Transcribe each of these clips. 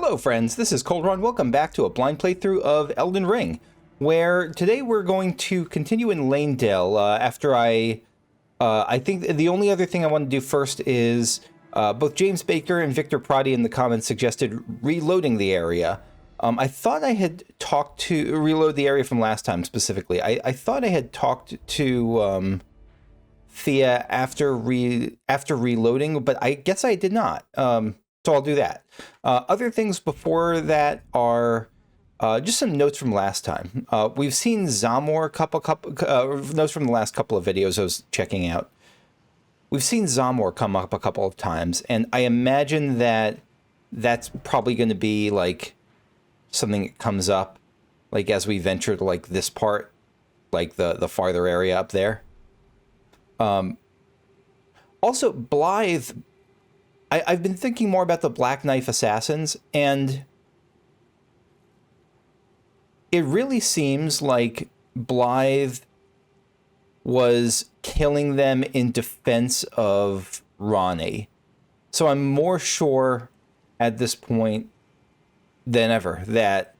Hello friends, this is Coldron. Welcome back to a blind playthrough of Elden Ring, where today we're going to continue in Leyndell after I think the only other thing I want to do first is both James Baker and Victor Prati in the comments suggested reloading the area. I thought I had talked to reload the area from last time specifically. I thought I had talked to Fia after reloading, but I guess I did not. So I'll do that. Other things before that are just some notes from last time. We've seen Zamor notes from the last couple of videos I was checking out. We've seen Zamor come up a couple of times, and I imagine that that's probably going to be like something that comes up like as we venture to like this part, like the farther area up there. Also, Blythe. I've been thinking more about the Black Knife Assassins, and it really seems like Blythe was killing them in defense of Ronnie. So I'm more sure at this point than ever that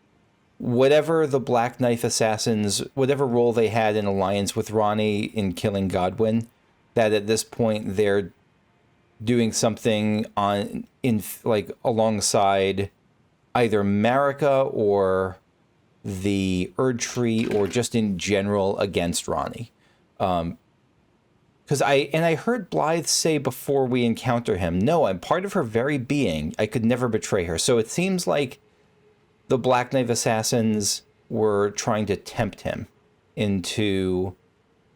whatever the Black Knife Assassins, whatever role they had in alliance with Ronnie in killing Godwin, that at this point they're doing something alongside either Marika or the Erd Tree, or just in general against Ronnie. Because I heard Blythe say before we encounter him, no, I'm part of her very being. I could never betray her. So it seems like the Black Knife Assassins were trying to tempt him into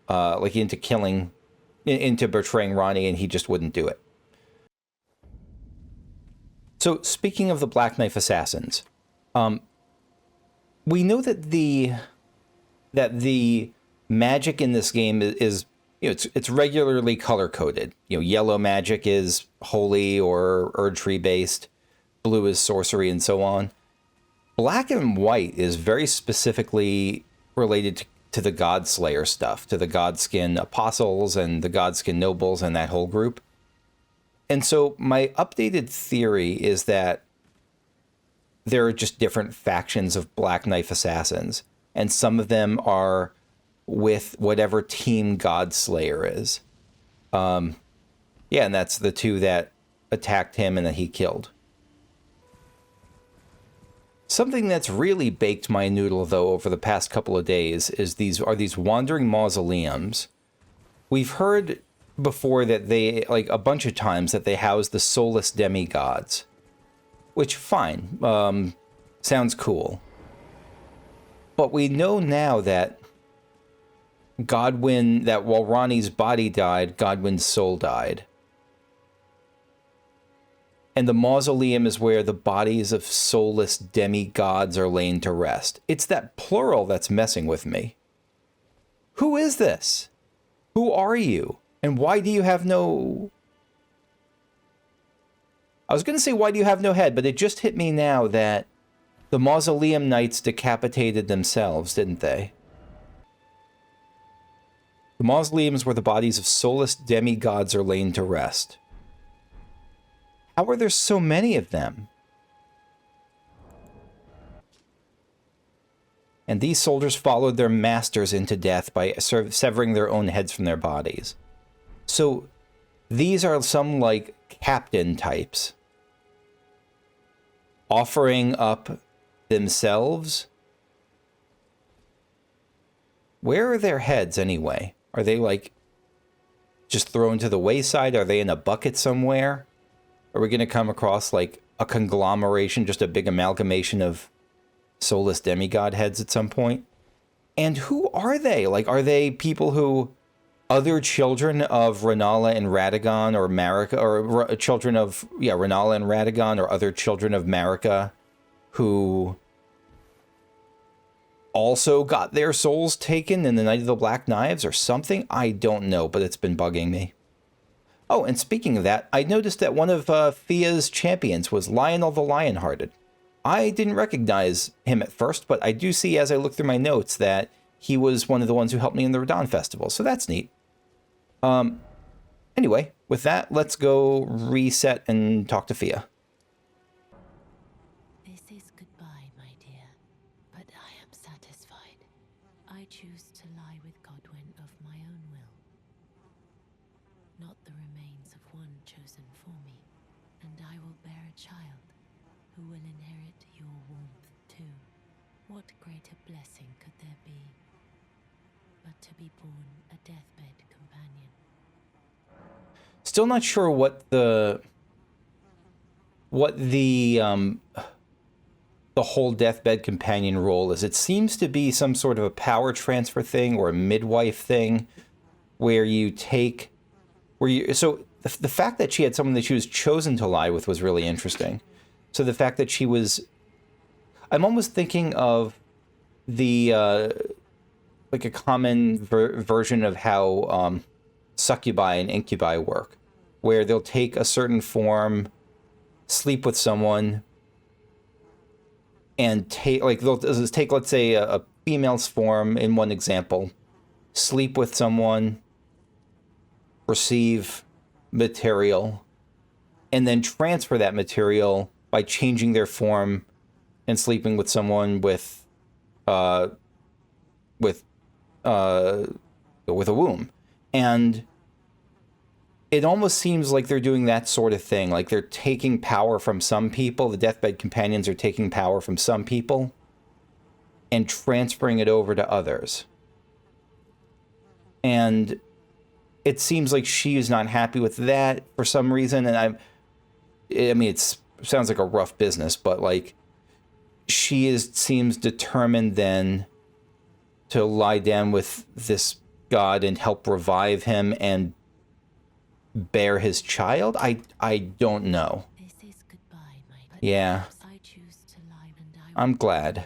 betraying Ronnie, and he just wouldn't do it. So, speaking of the Black Knife Assassins, we know that the magic in this game is it's regularly color coded. Yellow magic is holy or Erd Tree based, blue is sorcery, and so on. Black and white is very specifically related to the Godslayer stuff, to the Godskin Apostles and the Godskin Nobles and that whole group. And so my updated theory is that there are just different factions of Black Knife Assassins, and some of them are with whatever team Godslayer is. And that's the two that attacked him and that he killed. Something that's really baked my noodle, though, over the past couple of days is these wandering mausoleums. We've heard before that they, like a bunch of times, that they house the soulless demigods, which fine, sounds cool. But we know now that while Ronnie's body died, Godwin's soul died. And the mausoleum is where the bodies of soulless demigods are laid to rest. It's that plural that's messing with me. Who is this? Who are you? And why do you have no... I was going to say, why do you have no head? But it just hit me now that the Mausoleum Knights decapitated themselves, didn't they? The mausoleums where the bodies of soulless demigods are laid to rest. How are there so many of them? And these soldiers followed their masters into death by severing their own heads from their bodies. So these are some like captain types offering up themselves. Where are their heads anyway? Are they like just thrown to the wayside? Are they in a bucket somewhere? Are we going to come across like a conglomeration, just a big amalgamation of soulless demigod heads at some point? And who are they? Like, are they people who... other children of Rennala and Radagon, or Marika, or children of, Rennala and Radagon, or other children of Marika who also got their souls taken in the Night of the Black Knives or something? I don't know, but it's been bugging me. Oh, and speaking of that, I noticed that one of Fia's champions was Lionel the Lionhearted. I didn't recognize him at first, but I do see as I look through my notes that he was one of the ones who helped me in the Radon Festival, so that's neat. Anyway, with that, let's go reset and talk to Fia. child who will inherit your warmth too. What greater blessing could there be but to be born a deathbed companion? Still not sure what the whole deathbed companion role is. It seems to be some sort of a power transfer thing or a midwife thing where you take, so the fact that she had someone that she was chosen to lie with was really interesting. So the fact that she was, I'm almost thinking of the, like a common version of how succubi and incubi work, where they'll take a certain form, sleep with someone, and take, like, they'll take, let's say, a female's form in one example, sleep with someone, receive material, and then transfer that material by changing their form and sleeping with someone with a womb. And it almost seems like they're doing that sort of thing. Like they're taking power from some people. The deathbed companions are taking power from some people and transferring it over to others. And it seems like she is not happy with that for some reason. And I mean, it sounds like a rough business, but like seems determined then to lie down with this god and help revive him and bear his child. I don't know. This is goodbye, yeah. I choose to lie and I'm glad.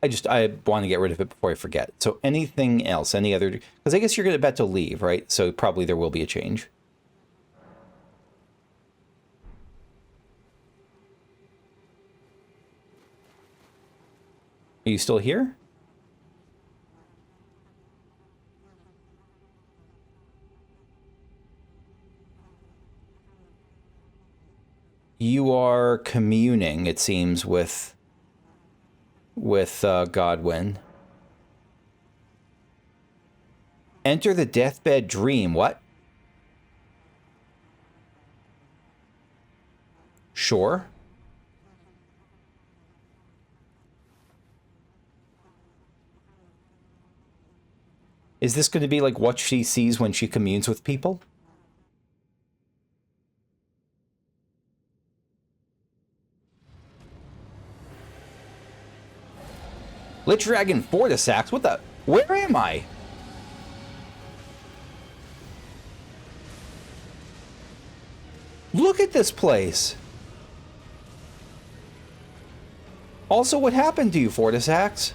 I want to get rid of it before I forget. So anything else, any other, because I guess you're about to leave, right? So probably there will be a change. Are you still here? You are communing, it seems, with Godwin. Enter the deathbed dream. What? Sure. Is this going to be like what she sees when she communes with people? Lichdragon Fortissax? What the? Where am I? Look at this place. Also, what happened to you, Fortissax?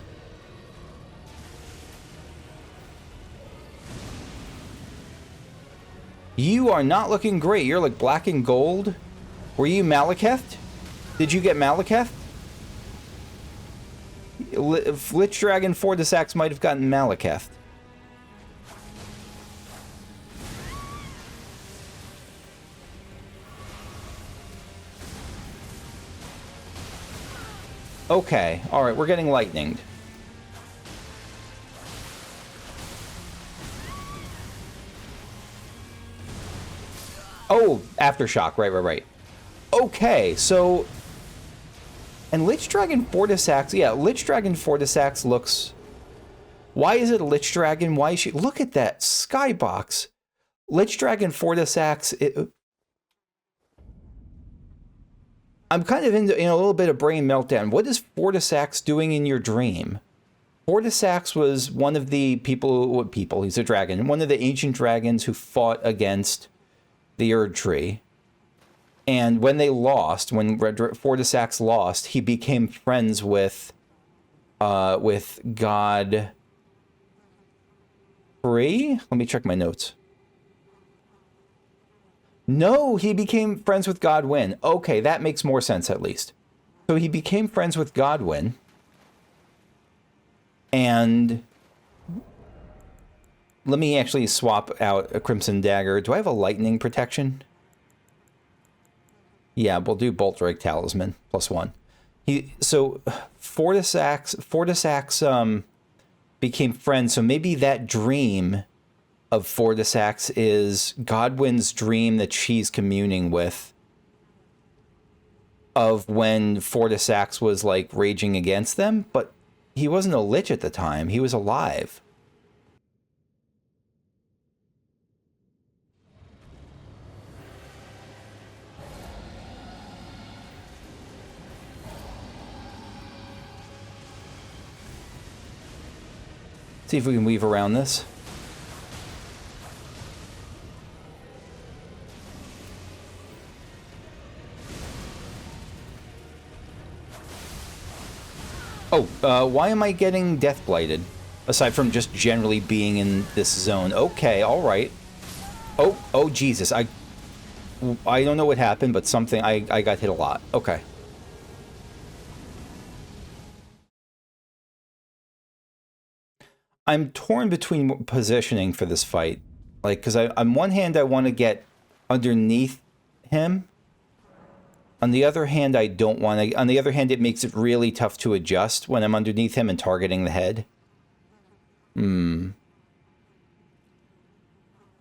You are not looking great. You're like black and gold. Were you Malekith? Did you get Malekith? Lichdragon Fortissax might have gotten Malekith. Okay, alright, we're getting lightninged. Oh, Aftershock, right. Okay, so... And Lichdragon Fortissax, yeah, Lichdragon Fortissax looks... Why is it a Lichdragon? Why is she... Look at that skybox. Lichdragon Fortissax... I'm kind of in a little bit of brain meltdown. What is Fortissax doing in your dream? Fortissax was one of the people, he's a dragon, one of the ancient dragons who fought against the Erd Tree. And when they lost, when Fortissax lost, he became friends with God Free? Let me check my notes. No, he became friends with Godwin. Okay, that makes more sense at least. So he became friends with Godwin. And let me actually swap out a Crimson Dagger. Do I have a lightning protection? Yeah, we'll do Bolt Drake Talisman, +1. So Fortissax became friends, so maybe that dream of Fortissax is Godwyn's dream that she's communing with of when Fortissax was, like, raging against them, but he wasn't a lich at the time. He was alive. See if we can weave around this. Oh, why am I getting death blighted? Aside from just generally being in this zone. Okay, all right. Oh, Jesus. I don't know what happened, but something, I got hit a lot. Okay. I'm torn between positioning for this fight. Like, because on one hand, I want to get underneath him. On the other hand, I don't want to... On the other hand, it makes it really tough to adjust when I'm underneath him and targeting the head. Let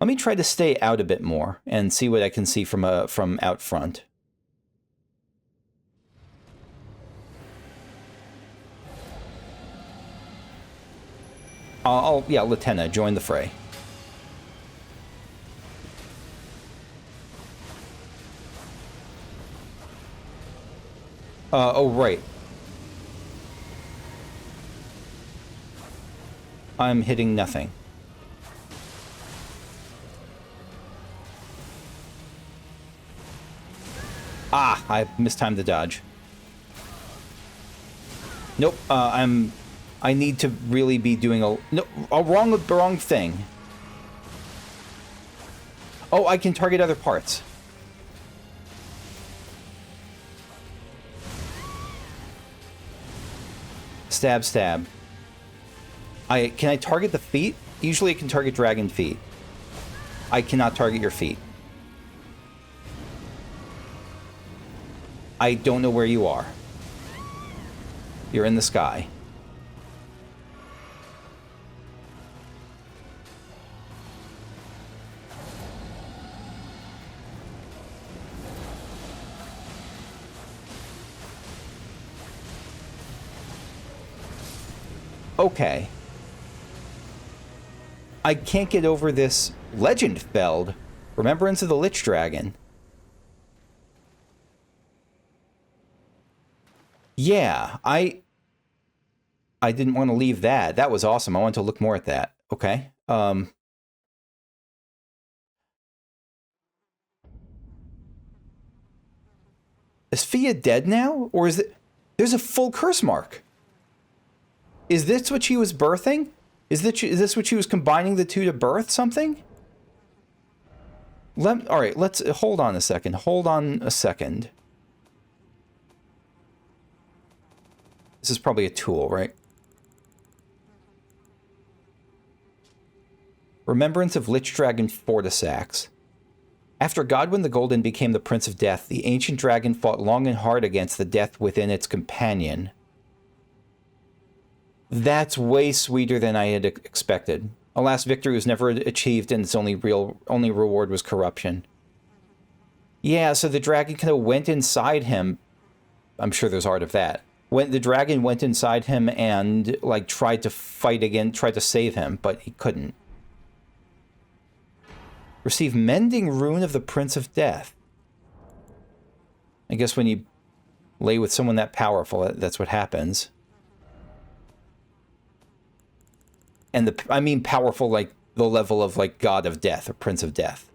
me try to stay out a bit more and see what I can see from out front. Yeah, Lieutenant, join the fray. Oh, right. I'm hitting nothing. Ah, I mistimed the dodge. Nope, I need to really be doing a wrong thing. Oh, I can target other parts. Stab, stab. Can I target the feet? Usually I can target dragon feet. I cannot target your feet. I don't know where you are. You're in the sky. Okay. I can't get over this legend felled. Remembrance of the Lichdragon. Yeah, I didn't want to leave that. That was awesome. I want to look more at that. Okay. Is Fia dead now? Or is it... There's a full curse mark. Is this what she was birthing? Is this what she was combining the two to birth something? All right, let's... Hold on a second. Hold on a second. This is probably a tool, right? Remembrance of Lichdragon Fortissax. After Godwyn the Golden became the Prince of Death, the ancient dragon fought long and hard against the death within its companion. That's way sweeter than I had expected. Alas, victory was never achieved, and its only reward was corruption. Yeah, so the dragon kind of went inside him. I'm sure there's art of that. When the dragon went inside him and, like, tried to fight again, tried to save him, but he couldn't. Receive Mending Rune of the Prince of Death. I guess when you lay with someone that powerful, that's what happens. And I mean powerful, like, the level of, like, God of Death, or Prince of Death.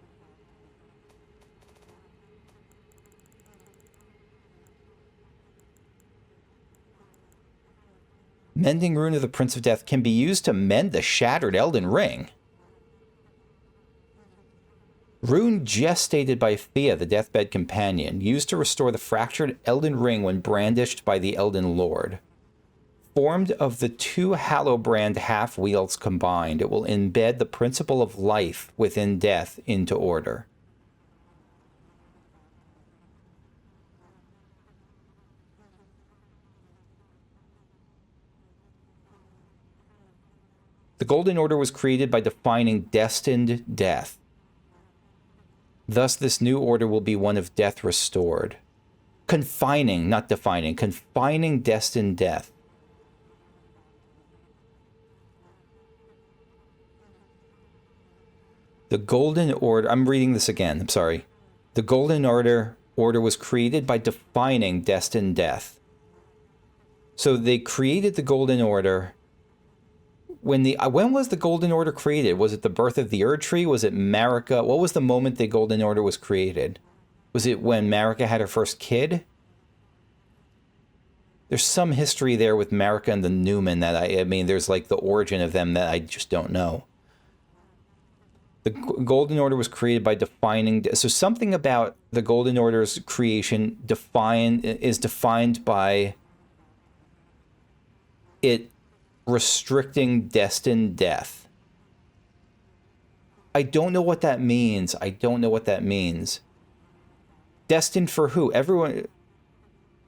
Mending Rune of the Prince of Death can be used to mend the shattered Elden Ring. Rune gestated by Fia, the deathbed companion, used to restore the fractured Elden Ring when brandished by the Elden Lord. Formed of the two Hallowbrand half-wields combined, it will embed the principle of life within death into order. The Golden Order was created by defining destined death. Thus, this new order will be one of death restored. Confining, not defining. Confining destined death. The Golden Order... I'm reading this again. I'm sorry. The Golden Order was created by defining destined death. So they created the Golden Order... When was the Golden Order created? Was it the birth of the Erd Tree? Was it Marika? What was the moment the Golden Order was created? Was it when Marika had her first kid? There's some history there with Marika and the Newman that I mean, there's like the origin of them that I just don't know. The Golden Order was created by defining... So something about the Golden Order's creation is defined by it restricting destined death. I don't know what that means. I don't know what that means. Destined for who? Everyone...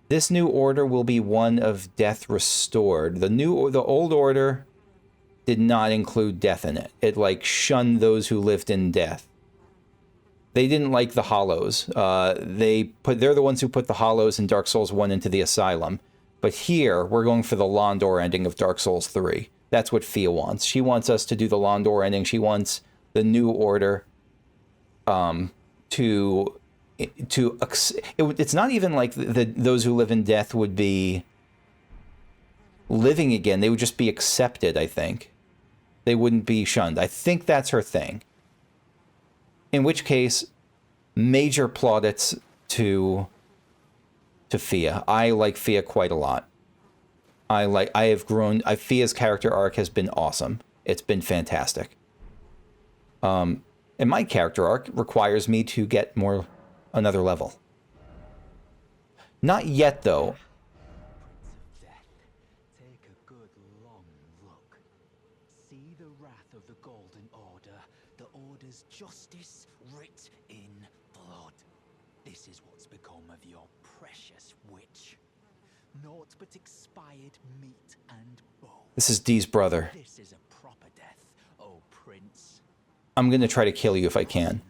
This new order will be one of death restored. The old order did not include death in it. It like shunned those who lived in death. They didn't like the Hollows. They're the ones who put the Hollows in Dark Souls 1 into the Asylum. But here, we're going for the Londor ending of Dark Souls 3. That's what Fia wants. She wants us to do the Londor ending. She wants the new order it's not even like those who live in death would be living again. They would just be accepted, I think. They wouldn't be shunned. I think that's her thing. In which case, major plaudits to Fia. I like Fia quite a lot. Fia's character arc has been awesome. It's been fantastic. And my character arc requires me to get another level. Not yet, though. Take a good long look. See the wrath of the Golden Order, the Order's justice writ in blood. This is what's become of your precious witch. Naught but expired meat and bone. This is Dee's brother. This is a proper death, oh Prince. I'm gonna try to kill you if I can.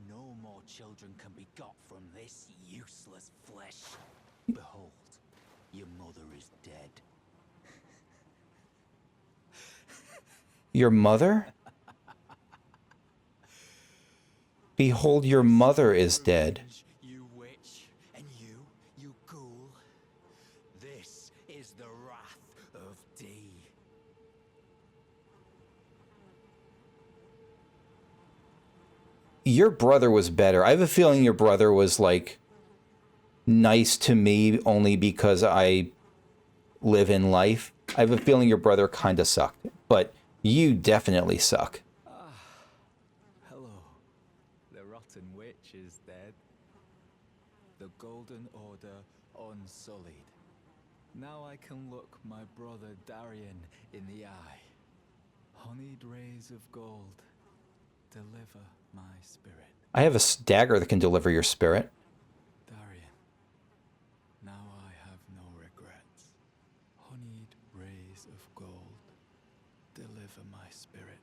No more children can be got from this useless flesh. Behold, your mother is dead. Your mother? Behold, your mother is dead. You witch, and you ghoul. This is the wrath of D. Your brother was better. I have a feeling your brother was, like, nice to me only because I live in life. I have a feeling your brother kind of sucked. But you definitely suck. Hello. The rotten witch is dead. The Golden Order unsullied. Now I can look my brother Darian in the eye. Honeyed rays of gold. Deliver my spirit. I have a dagger that can deliver your spirit. Darian, now I have no regrets. Honeyed rays of gold. Deliver my spirit.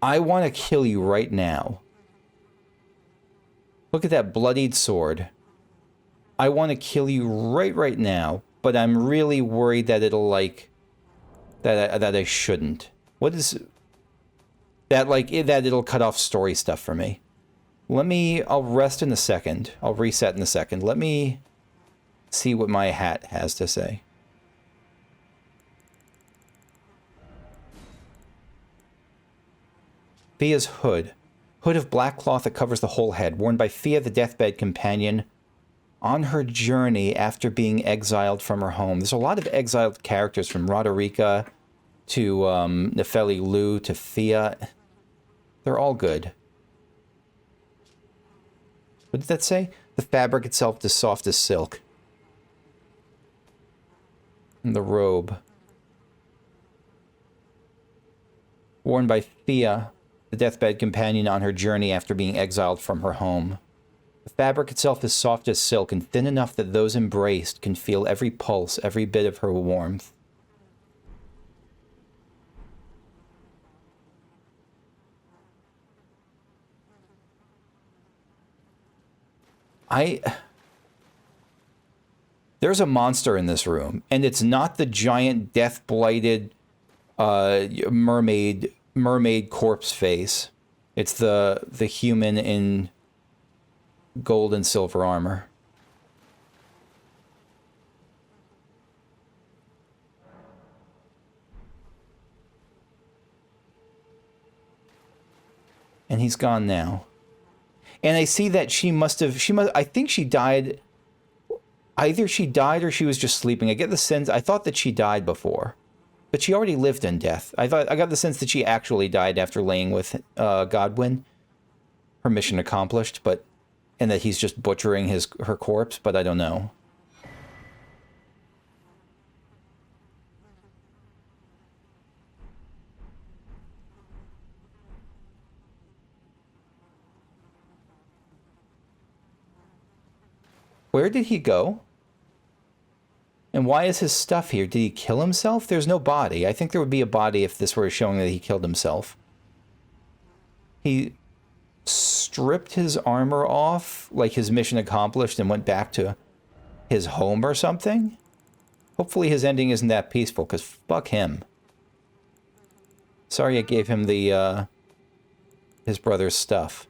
I want to kill you right now. Look at that bloodied sword. I want to kill you right now, but I'm really worried that it'll, like... That I shouldn't. What is... That, like, that it'll cut off story stuff for me. I'll rest in a second. I'll reset in a second. Let me see what my hat has to say. Fia's hood. Hood of black cloth that covers the whole head, worn by Fia, the deathbed companion, on her journey after being exiled from her home. There's a lot of exiled characters, from Roderica to Nefeli Lu to Fia. They're all good. What did that say? The fabric itself is soft as silk. And the robe. Worn by Fia. the deathbed companion on her journey after being exiled from her home. The fabric itself is soft as silk and thin enough that those embraced can feel every pulse, every bit of her warmth. There's a monster in this room, and it's not the giant death-blighted mermaid corpse face. It's the human in gold and silver armor. And he's gone now. And I see that I think she died. Either she died or she was just sleeping. I get the sense, I thought that she died before. But she already lived in death. I got the sense that she actually died after laying with Godwin. Her mission accomplished, and that he's just butchering her corpse, but I don't know. Where did he go? And why is his stuff here? Did he kill himself? There's no body. I think there would be a body if this were showing that he killed himself. He stripped his armor off, like his mission accomplished, and went back to his home or something? Hopefully his ending isn't that peaceful, because fuck him. Sorry I gave him the, his brother's stuff.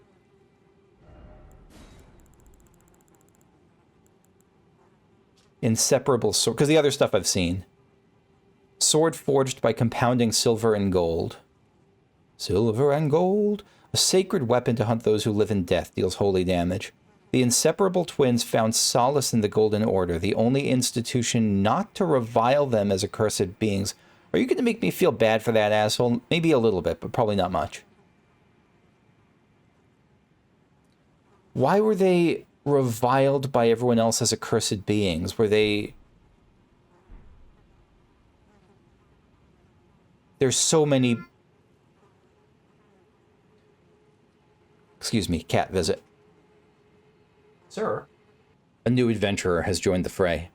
Inseparable sword, because the other stuff I've seen. Sword forged by compounding silver and gold. Silver and gold. A sacred weapon to hunt those who live in death, deals holy damage. The inseparable twins found solace in the Golden Order, the only institution not to revile them as accursed beings. Are you going to make me feel bad for that asshole? Maybe a little bit, but probably not much. Why were they reviled by everyone else as accursed beings? Were they... There's so many... Excuse me, cat visit. Sir? A new adventurer has joined the fray.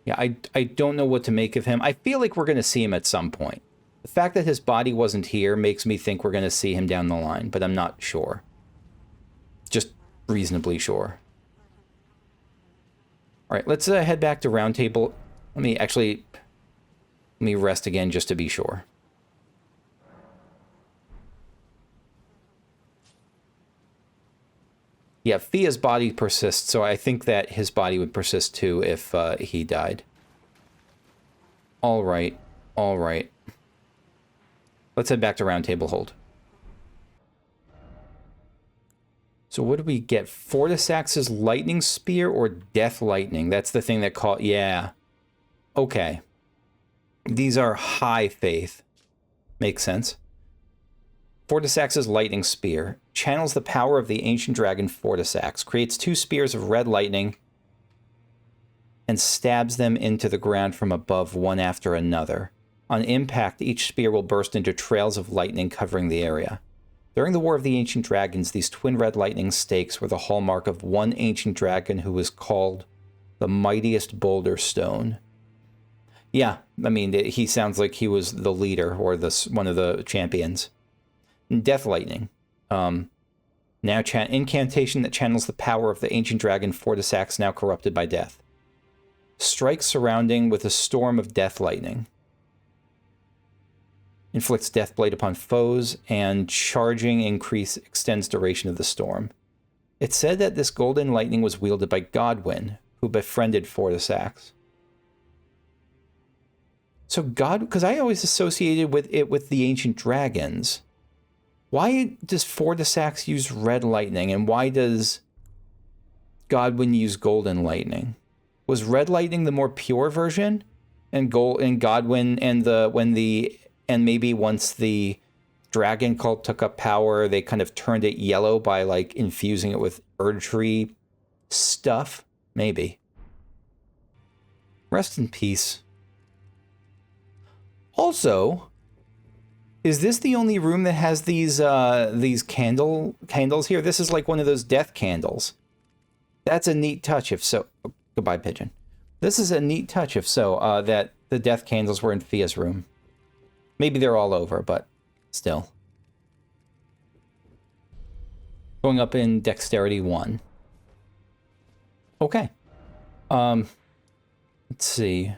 Yeah, I don't know what to make of him. I feel like we're going to see him at some point. The fact that his body wasn't here makes me think we're going to see him down the line, but I'm not sure. Just reasonably sure. All right, let's head back to Round Table. Let me rest again just to be sure. Yeah, Fia's body persists, so I think that his body would persist too if he died. All right, all right. Let's head back to Round Table Hold. So what do we get? Fortissax's Lightning Spear or Death Lightning? That's the thing that caught... Yeah. Okay. These are high faith. Makes sense. Fortissax's Lightning Spear channels the power of the ancient dragon Fortissax, creates 2 spears of red lightning, and stabs them into the ground from above, one after another. On impact, each spear will burst into trails of lightning covering the area. During the War of the Ancient Dragons, these twin red lightning stakes were the hallmark of one ancient dragon who was called the Mightiest Boulder Stone. Yeah, I mean, he sounds like he was the leader or one of the champions. Death Lightning. Now incantation that channels the power of the ancient dragon Fortissax, now corrupted by death. Strikes surrounding with a storm of death lightning. Inflicts Deathblade upon foes, and charging extends duration of the storm. It's said that this golden lightning was wielded by Godwin, who befriended Fortissax. So because I always associated it with the ancient dragons. Why does Fortissax use red lightning, and why does Godwin use golden lightning? Was red lightning the more pure version, and Godwin and maybe once the dragon cult took up power, they kind of turned it yellow by like infusing it with Erdtree stuff? Maybe. Rest in peace. Also, Is this the only room that has these candles here? This is like one of those death candles. That's a neat touch, if so. Oh, goodbye, pigeon. This is a neat touch, if so, that the death candles were in Fia's room. Maybe they're all over, but still. Going up in Dexterity 1. Okay. Let's see.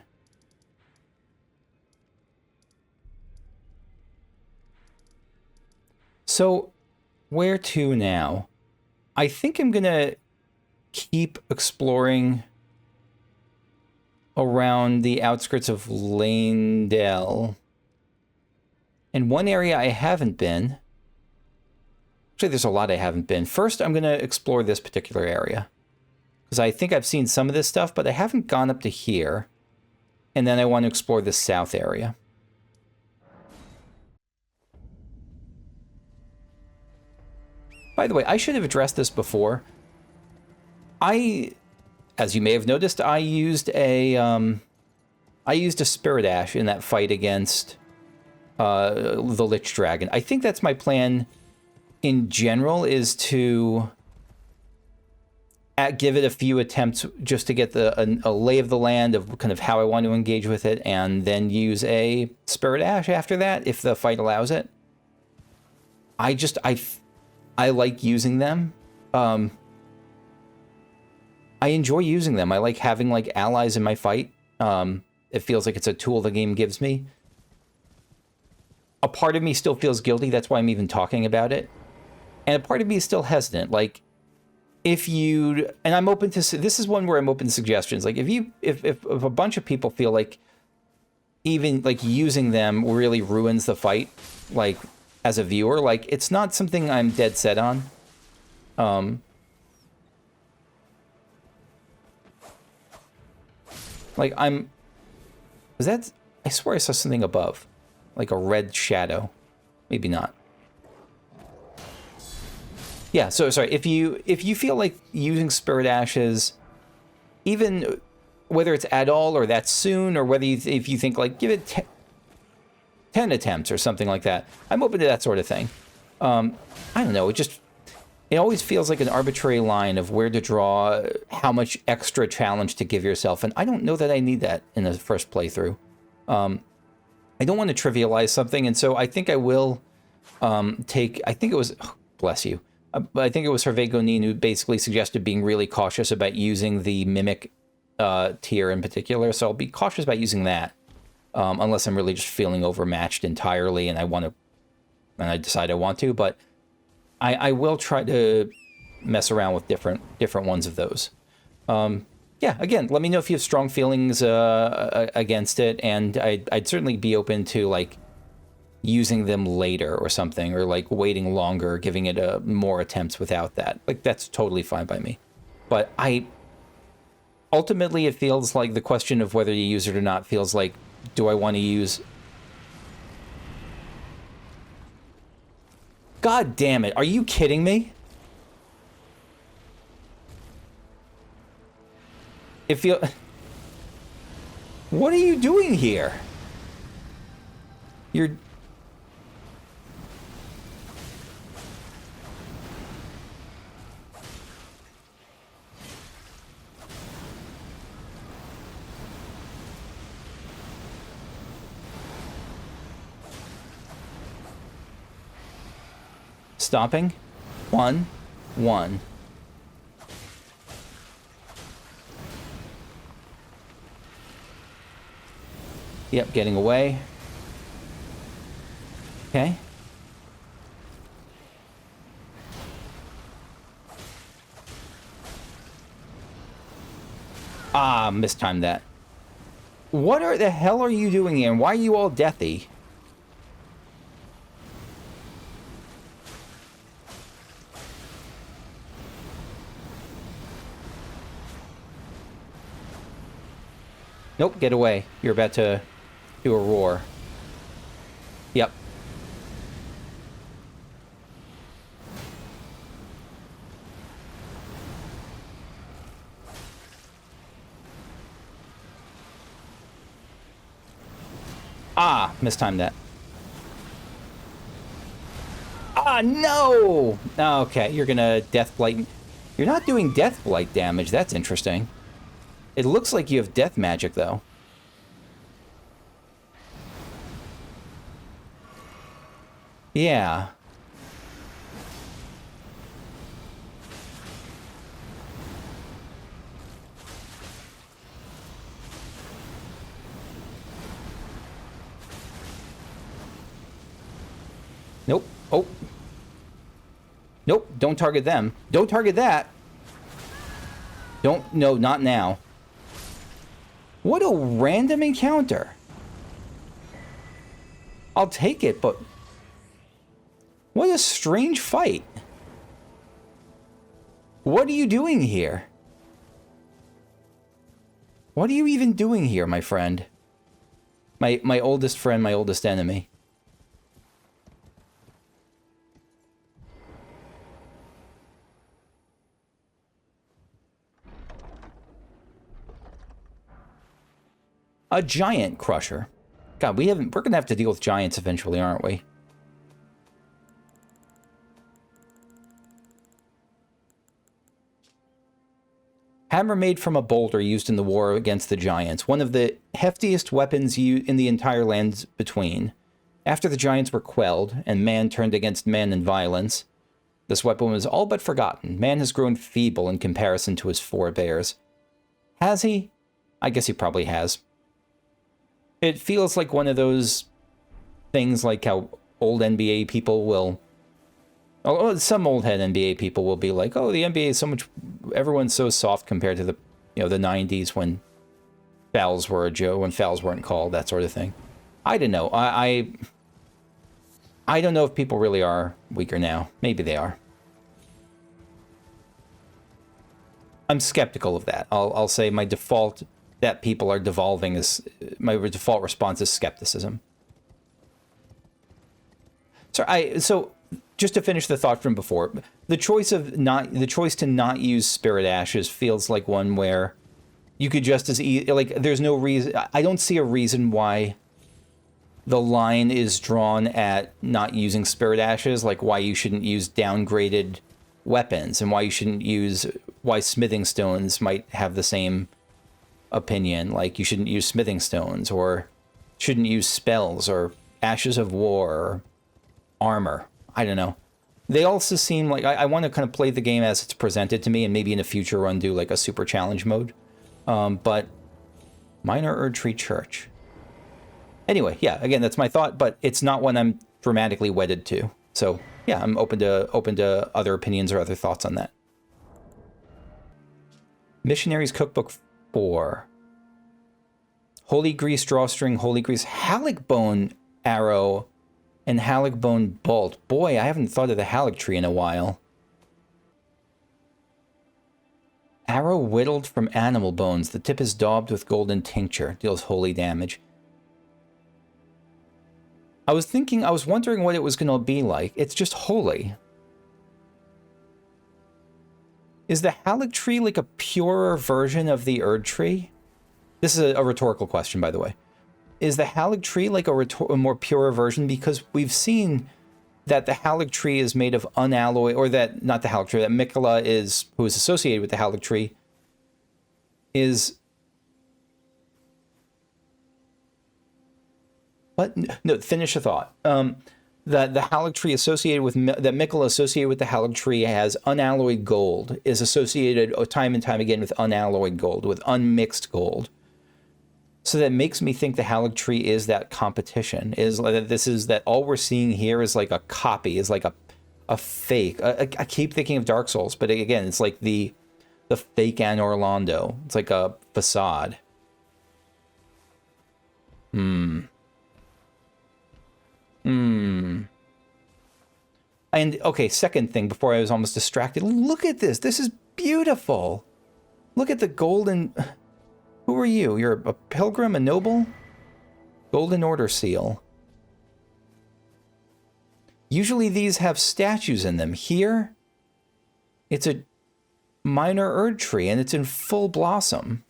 So, where to now? I think I'm gonna keep exploring around the outskirts of Leyndell. And one area I haven't been... Actually, there's a lot I haven't been. First, I'm gonna explore this particular area. Because I think I've seen some of this stuff, but I haven't gone up to here. And then I want to explore the south area. By the way, I should have addressed this before. As you may have noticed, I used a Spirit Ash in that fight against the Lichdragon. I think that's my plan in general, is to give it a few attempts just to get a lay of the land of kind of how I want to engage with it, and then use a Spirit Ash after that if the fight allows it. I like using them. I enjoy using them. I like having like allies in my fight. It feels like it's a tool the game gives me. A part of me still feels guilty. That's why I'm even talking about it. And a part of me is still hesitant. Like, if you, and I'm open to, this is one where I'm open to suggestions. Like, if a bunch of people feel like even like using them really ruins the fight, like as a viewer, like it's not something I'm dead set on. Like is that, I swear I saw something above, like a red shadow. Maybe not. Yeah, so sorry, if you feel like using Spirit Ashes, even whether it's at all or that soon, or whether if you think like give it 10 attempts or something like that, I'm open to that sort of thing. I don't know, it always feels like an arbitrary line of where to draw how much extra challenge to give yourself, and I don't know that I need that in the first playthrough. I don't want to trivialize something, and so I think I will I think it was, oh, bless you, I think it was Hervé Gonin who basically suggested being really cautious about using the Mimic tier in particular, so I'll be cautious about using that, unless I'm really just feeling overmatched entirely and I decide I want to, but I will try to mess around with different ones of those. Yeah, again, let me know if you have strong feelings against it, and I'd certainly be open to like using them later or something, or like waiting longer, giving it more attempts without that. Like, that's totally fine by me. But ultimately it feels like the question of whether you use it or not feels like, do I want to use... God damn it, are you kidding me? What are you doing here? You're... Stopping. 1, 1. Yep, getting away. Okay. Ah, mistimed that. What the hell are you doing here? And why are you all deathy? Nope, get away. You're about to do a roar. Yep. Ah, mistimed that. No! Okay, you're gonna Death Blight. You're not doing Death Blight damage. That's interesting. It looks like you have Death Magic, though. Yeah. Nope. Oh. Nope. Don't target them. Don't target that. Don't. No, not now. What a random encounter. I'll take it, but... what a strange fight. What are you doing here? What are you even doing here, my friend? My oldest friend, my oldest enemy. A giant crusher. God, we're gonna have to deal with giants eventually, aren't we? Hammer made from a boulder used in the war against the giants, one of the heftiest weapons in the entire lands between. After the giants were quelled, and man turned against man in violence, this weapon was all but forgotten. Man has grown feeble in comparison to his forebears. Has he? I guess he probably has. It feels like one of those things like how old NBA people will... oh, some old head NBA people will be like, oh, the NBA is so much... everyone's so soft compared to the, the 90s when fouls were a joke, when fouls weren't called, that sort of thing. I don't know. I don't know if people really are weaker now. Maybe they are. I'm skeptical of that. I'll say my default... that people are devolving is my default response is skepticism. So just to finish the thought from before, the choice to not use Spirit Ashes feels like one where you could just as like there's no reason. I don't see a reason why the line is drawn at not using Spirit Ashes, like why you shouldn't use downgraded weapons and why smithing stones might have the same opinion, like you shouldn't use smithing stones or shouldn't use spells or ashes of war or armor. I don't know. They also seem like I want to kind of play the game as it's presented to me and maybe in a future run do like a super challenge mode. But Minor Erdtree Church. Anyway, yeah, again, that's my thought, but it's not one I'm dramatically wedded to. So yeah, I'm open to other opinions or other thoughts on that. Missionary's Cookbook 4. Holy Grease Drawstring, Holy Grease Halleckbone Arrow, and Halleckbone Bolt. Boy, I haven't thought of the Halleck tree in a while. Arrow whittled from animal bones. The tip is daubed with golden tincture. Deals holy damage. I was wondering what it was going to be like. It's just holy. Is the Halleck tree like a purer version of the Erd tree? This is a rhetorical question, by the way. Is the Halleck tree like a more pure version? Because we've seen that the Halleck tree is made of unalloyed, or that, not the Halleck tree, that Miquella who is associated with the Halleck tree, is... What? No, finish the thought. The Halleck tree associated with, that Miquella associated with the Halleck tree has unalloyed gold, is associated time and time again with unalloyed gold, with unmixed gold. So that makes me think the Halleck tree is that competition, is that all we're seeing here is like a copy, is like a fake. I keep thinking of Dark Souls, but again, it's like the fake Anne Orlando. It's like a facade. And, okay, second thing, before I was almost distracted. Look at this. This is beautiful. Look at the golden... Who are you? You're a pilgrim, a noble? Golden Order seal. Usually these have statues in them. Here, it's a minor Erd tree, and it's in full blossom.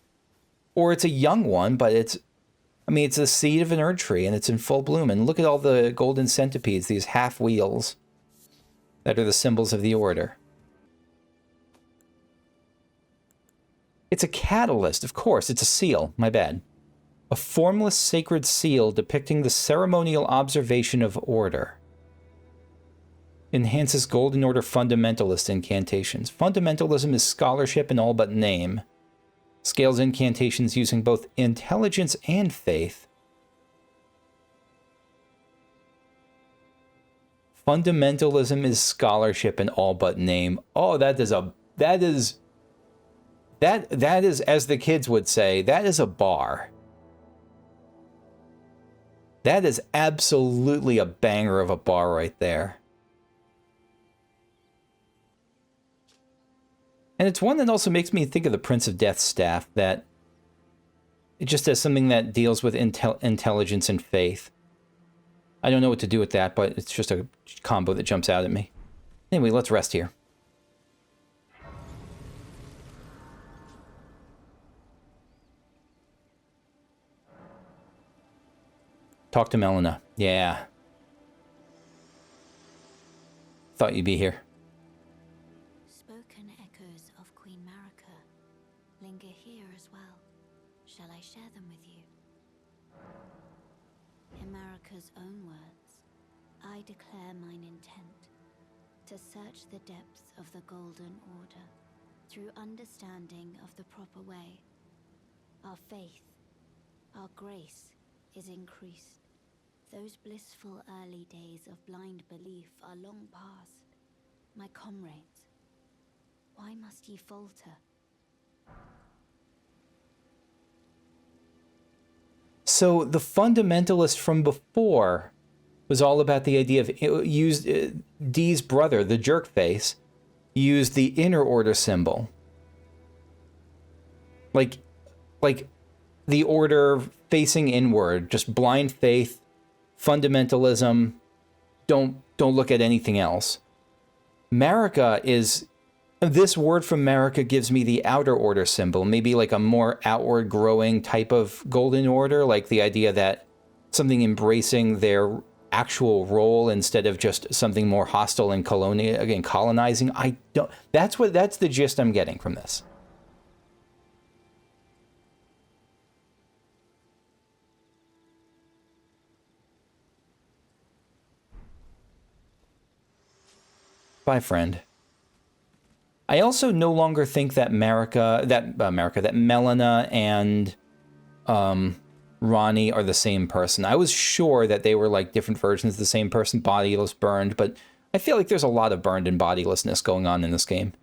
Or it's a young one, but it's the seed of an Erd tree, and it's in full bloom. And look at all the golden centipedes, these half wheels. that are the symbols of the order. It's a catalyst, of course. It's a seal. My bad. A formless sacred seal depicting the ceremonial observation of order. Enhances Golden Order fundamentalist incantations. Fundamentalism is scholarship in all but name. Scales incantations using both intelligence and faith. Fundamentalism is scholarship in all but name. Oh, that is, as the kids would say, that is a bar. That is absolutely a banger of a bar right there. And it's one that also makes me think of the Prince of Death's staff, that it just as something that deals with intelligence and faith. I don't know what to do with that, but it's just a combo that jumps out at me. Anyway, let's rest here. Talk to Melina. Yeah. Thought you'd be here. Spoken echoes of Queen Marika linger here as well. Shall I share them with you? In Marika's own words, I declare mine intent to search the depths of the Golden Order through understanding of the proper way. Our faith, our grace is increased. Those blissful early days of blind belief are long past. My comrades, why must ye falter? So the fundamentalist from before was all about the idea of Dee's brother, the jerkface, used the inner order symbol. Like the order facing inward, just blind faith, fundamentalism, don't look at anything else. Marika is, this word from Marika gives me the outer order symbol, maybe like a more outward growing type of golden order, like the idea that something embracing their actual role instead of just something more hostile and colonizing. That's the gist I'm getting from this. Bye, friend. I also no longer think that that Melina and Ronnie are the same person. I was sure that they were like different versions of the same person, bodiless, burned, but I feel like there's a lot of burned and bodilessness going on in this game.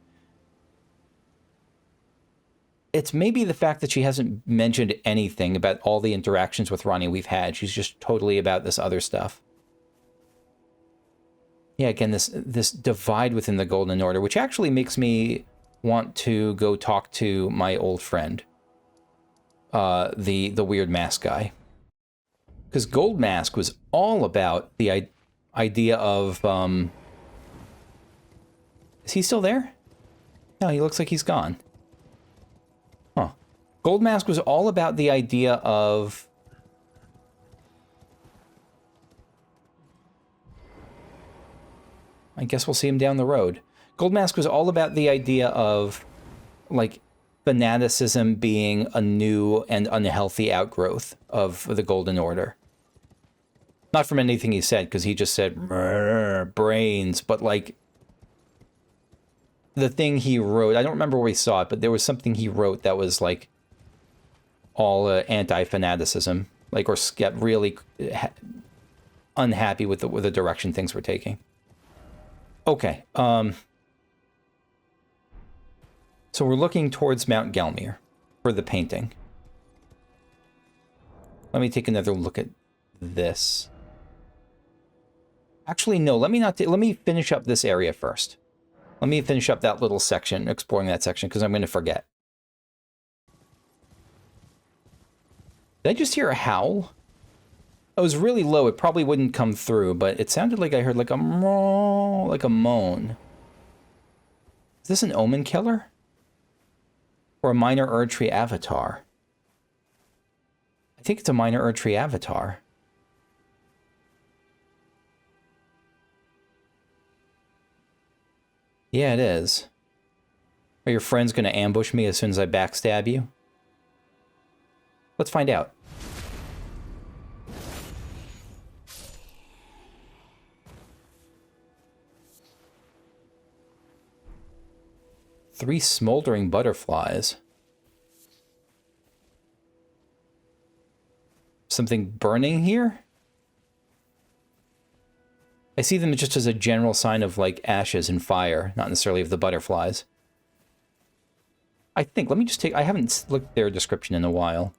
It's maybe the fact that she hasn't mentioned anything about all the interactions with Ronnie we've had. She's just totally about this other stuff. Yeah, again, this divide within the Golden Order, which actually makes me want to go talk to my old friend, the weird mask guy. Because Gold Mask was all about the idea of... Is he still there? No, he looks like he's gone. Huh. Gold Mask was all about the idea of... I guess we'll see him down the road. Gold Mask was all about the idea of, like, fanaticism being a new and unhealthy outgrowth of the Golden Order. Not from anything he said, because he just said, brains, but, like, the thing he wrote, I don't remember where we saw it, but there was something he wrote that was, like, all anti-fanaticism, like, or get really unhappy with the direction things were taking. Okay, so we're looking towards Mount Gelmir for the painting. Let me take another look at this. Actually, no, let me finish up this area first. Let me finish up that little section, exploring that section, because I'm going to forget. Did I just hear a howl? It was really low. It probably wouldn't come through, but it sounded like I heard like a moan. Is this an omen killer? Or a minor Erdtree avatar? I think it's a minor Erdtree avatar. Yeah, it is. Are your friends going to ambush me as soon as I backstab you? Let's find out. Three smoldering butterflies. Something burning here? I see them just as a general sign of, like, ashes and fire, not necessarily of the butterflies. I think, let me just take, I haven't looked at their description in a while.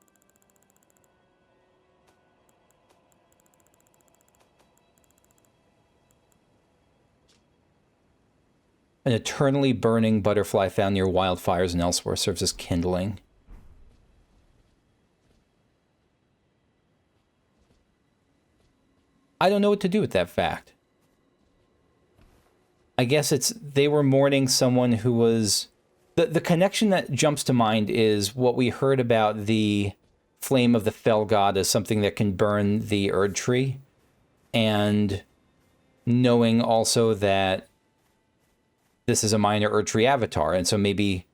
An eternally burning butterfly found near wildfires and elsewhere serves as kindling. I don't know what to do with that fact. I guess it's, they were mourning someone who was... The connection that jumps to mind is what we heard about the flame of the fell god as something that can burn the Erd tree. And knowing also that this is a minor Erd tree avatar, and so maybe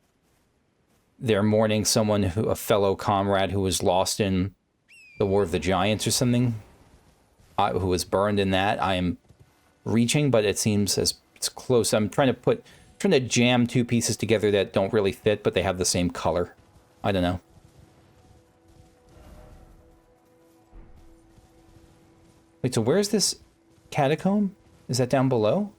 they're mourning someone, who, a fellow comrade who was lost in the War of the Giants or something, who was burned in that. I am reaching, but it seems as it's close. I'm trying to jam two pieces together that don't really fit, but they have the same color. I don't know. Wait, so where's this catacomb? Is that down below?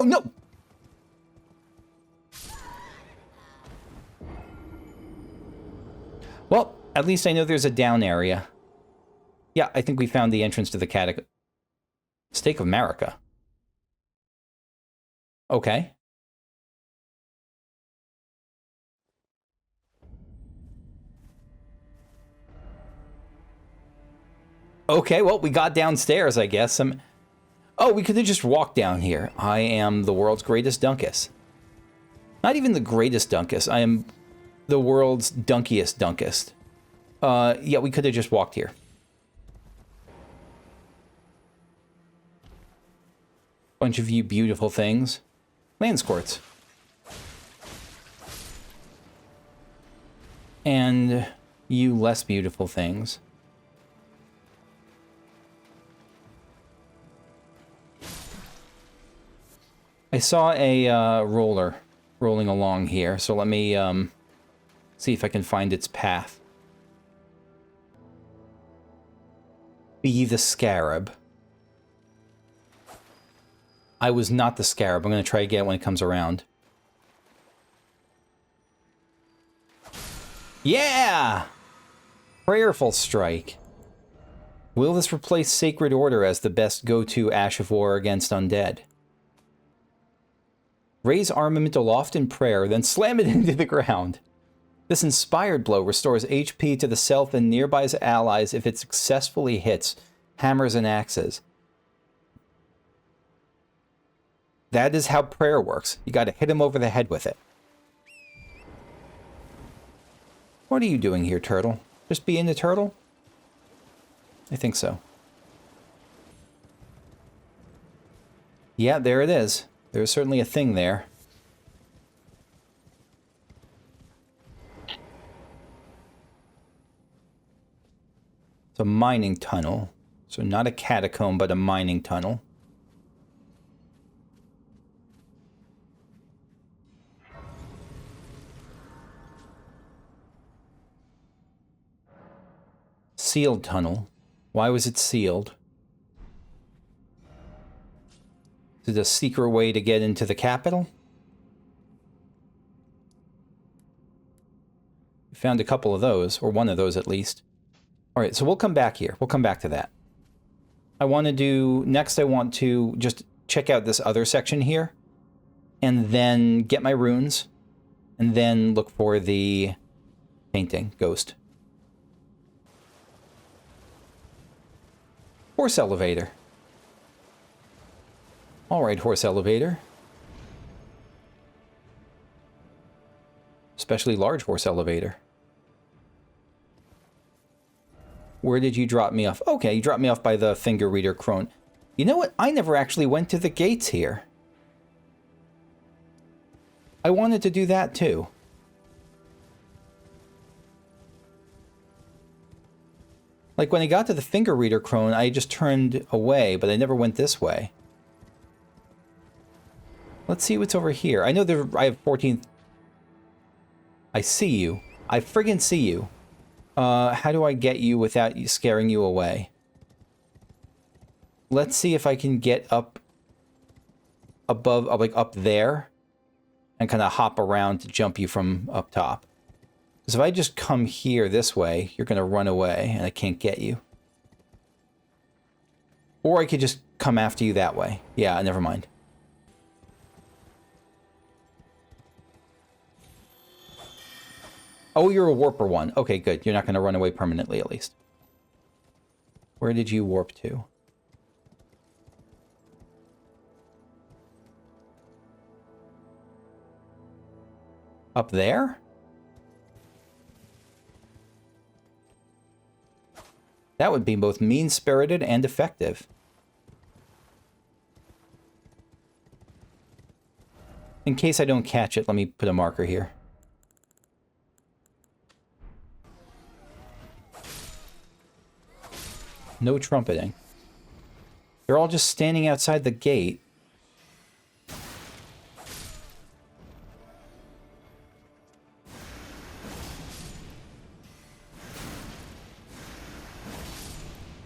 Oh, no! Well, at least I know there's a down area. Yeah, I think we found the entrance to the catacomb. Stake of Marika. Okay. Okay, well, we got downstairs, I guess. Oh, we could have just walked down here. I am the world's greatest Dunkus. Not even the greatest Dunkus. I am the world's dunkiest Dunkest. Yeah, we could have just walked here. Bunch of you beautiful things. Land squirts. And you less beautiful things. I saw a roller rolling along here, so let me see if I can find its path. Be the scarab. I was not the scarab. I'm going to try again when it comes around. Yeah! Prayerful Strike. Will this replace Sacred Order as the best go-to Ash of War against undead? Raise armament aloft in prayer, then slam it into the ground. This inspired blow restores HP to the self and nearby allies if it successfully hits hammers and axes. That is how prayer works. You gotta hit him over the head with it. What are you doing here, turtle? Just being a turtle? I think so. Yeah, there it is. There's certainly a thing there. It's a mining tunnel. So not a catacomb, but a mining tunnel. Sealed tunnel. Why was it sealed? Is it a secret way to get into the capital? We found a couple of those, or one of those at least. Alright, so we'll come back here. We'll come back to that. I want to do... Next, I want to just check out this other section here. And then get my runes. And then look for the painting, ghost. Horse elevator. All right, horse elevator. Especially large horse elevator. Where did you drop me off? Okay, you dropped me off by the finger reader crone. You know what? I never actually went to the gates here. I wanted to do that too. Like when I got to the finger reader crone, I just turned away, but I never went this way. Let's see what's over here. I know I have 14... I see you. I friggin' see you. How do I get you without you scaring you away? Let's see if I can get up above, like up there, and kind of hop around to jump you from up top. Because if I just come here this way, you're going to run away, and I can't get you. Or I could just come after you that way. Yeah, never mind. Oh, you're a warper one. Okay, good. You're not going to run away permanently, at least. Where did you warp to? Up there? That would be both mean-spirited and effective. In case I don't catch it, let me put a marker here. No trumpeting. They're all just standing outside the gate.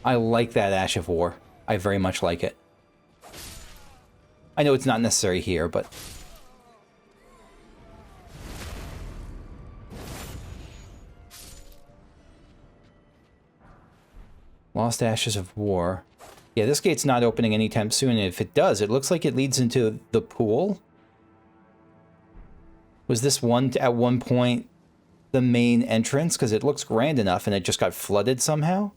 I like that Ash of War. I very much like it. I know it's not necessary here, but... Lost Ashes of War. Yeah, this gate's not opening anytime soon, and if it does, it looks like it leads into the pool. Was this one, at one point, the main entrance? Because it looks grand enough, and it just got flooded somehow?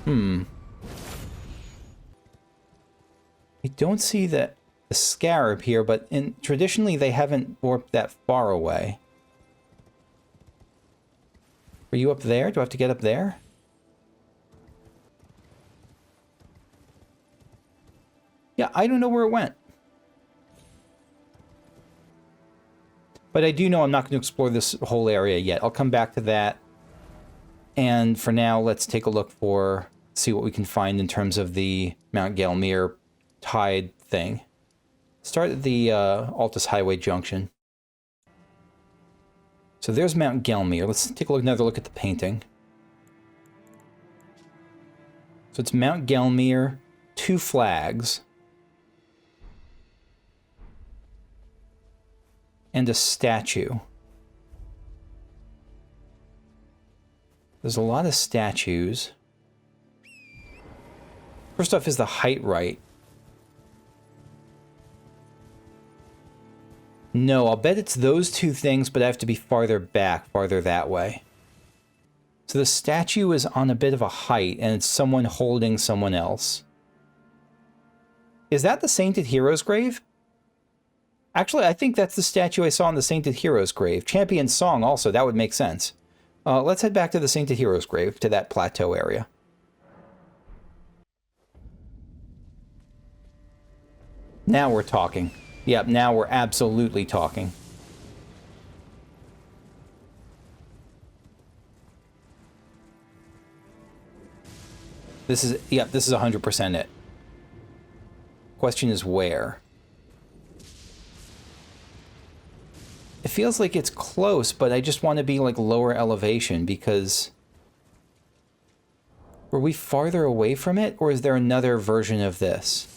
I don't see the scarab here, but traditionally they haven't warped that far away. Are you up there? Do I have to get up there? Yeah, I don't know where it went. But I do know I'm not going to explore this whole area yet. I'll come back to that. And for now, let's take a look for... see what we can find in terms of the Mount Gelmir tide thing. Start at the Altus Highway Junction. So there's Mount Gelmir. Let's take another look at the painting. So it's Mount Gelmir, 2 flags, and a statue. There's a lot of statues. First off, is the height right? No, I'll bet it's those 2 things, but I have to be farther back, farther that way. So the statue is on a bit of a height, and it's someone holding someone else. Is that the Sainted Hero's grave? Actually, I think that's the statue I saw on the Sainted Hero's grave. Champion's Song also, that would make sense. Let's head back to the Sainted Hero's grave, to that plateau area. Now we're talking. Yep, now we're absolutely talking. This is, yep, this is 100% it. Question is where? It feels like it's close, but I just want to be like lower elevation because... Were we farther away from it, or is there another version of this?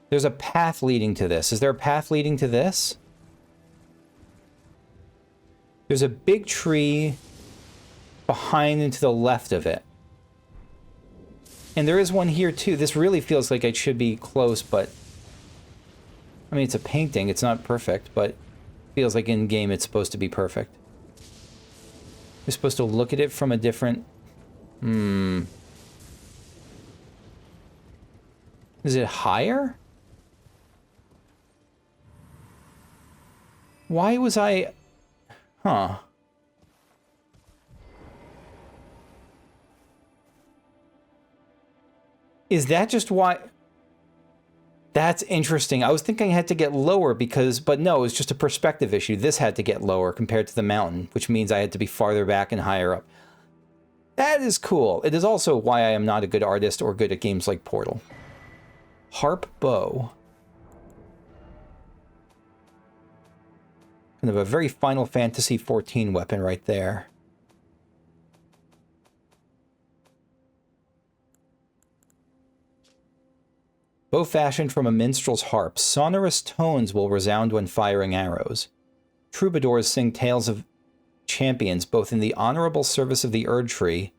There's a path leading to this. Is there a path leading to this? There's a big tree behind and to the left of it. And there is one here too. This really feels like it should be close, but... I mean, it's a painting. It's not perfect, but... feels like in-game it's supposed to be perfect. You're supposed to look at it from a different... Is it higher? Why was I... Huh. Is that just why... That's interesting. I was thinking I had to get lower because... But no, it was just a perspective issue. This had to get lower compared to the mountain, which means I had to be farther back and higher up. That is cool. It is also why I am not a good artist or good at games like Portal. Harp bow. Kind of a very Final Fantasy XIV weapon right there. Bow fashioned from a minstrel's harp, sonorous tones will resound when firing arrows. Troubadours sing tales of champions both in the honorable service of the Erd Tree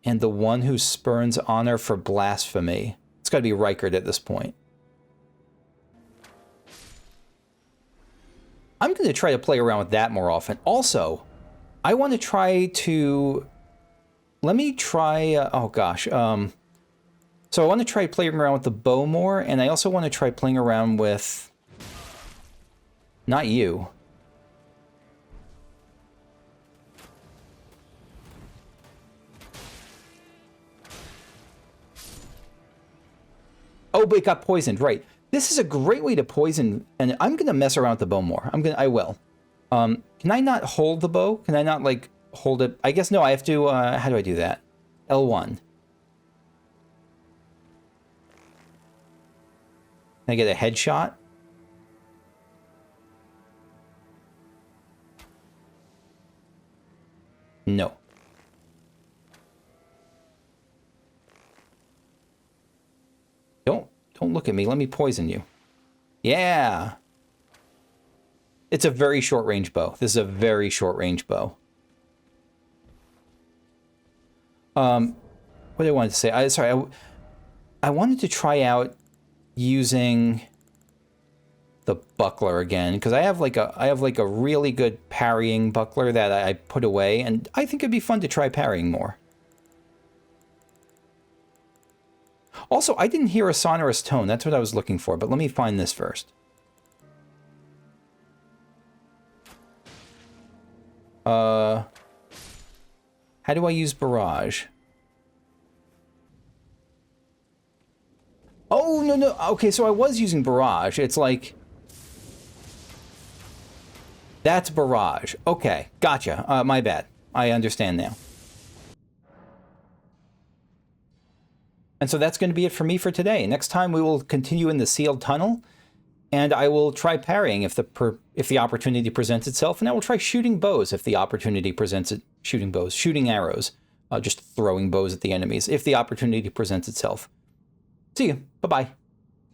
and the one who spurns honor for blasphemy. It's got to be Rykard at this point. I'm going to try to play around with that more often. Also, I want to try to... Let me try... oh gosh. So I want to try playing around with the bow more, and I also want to try playing around with... Not you. Oh, but it got poisoned, right. This is a great way to poison, and I'm going to mess around with the bow more. I will. Can I not hold the bow? Can I not, like, hold it? I guess no, I have to, how do I do that? L1. Can I get a headshot? No. Don't look at me. Let me poison you. Yeah. It's a very short-range bow. This is a very short-range bow. What did I want to say? I wanted to try out using the buckler again, because I have like a really good parrying buckler that I put away, and I think it'd be fun to try parrying more. Also, I didn't hear a sonorous tone. That's what I was looking for, but let me find this first. How do I use barrage? Oh, no. Okay, so I was using barrage. It's like... That's barrage. Okay, gotcha. My bad. I understand now. And so that's going to be it for me for today. Next time we will continue in the sealed tunnel, and I will try parrying if the opportunity presents itself, and I will try shooting bows if the opportunity presents it. Shooting bows, shooting arrows, just throwing bows at the enemies if the opportunity presents itself. See you. Bye-bye.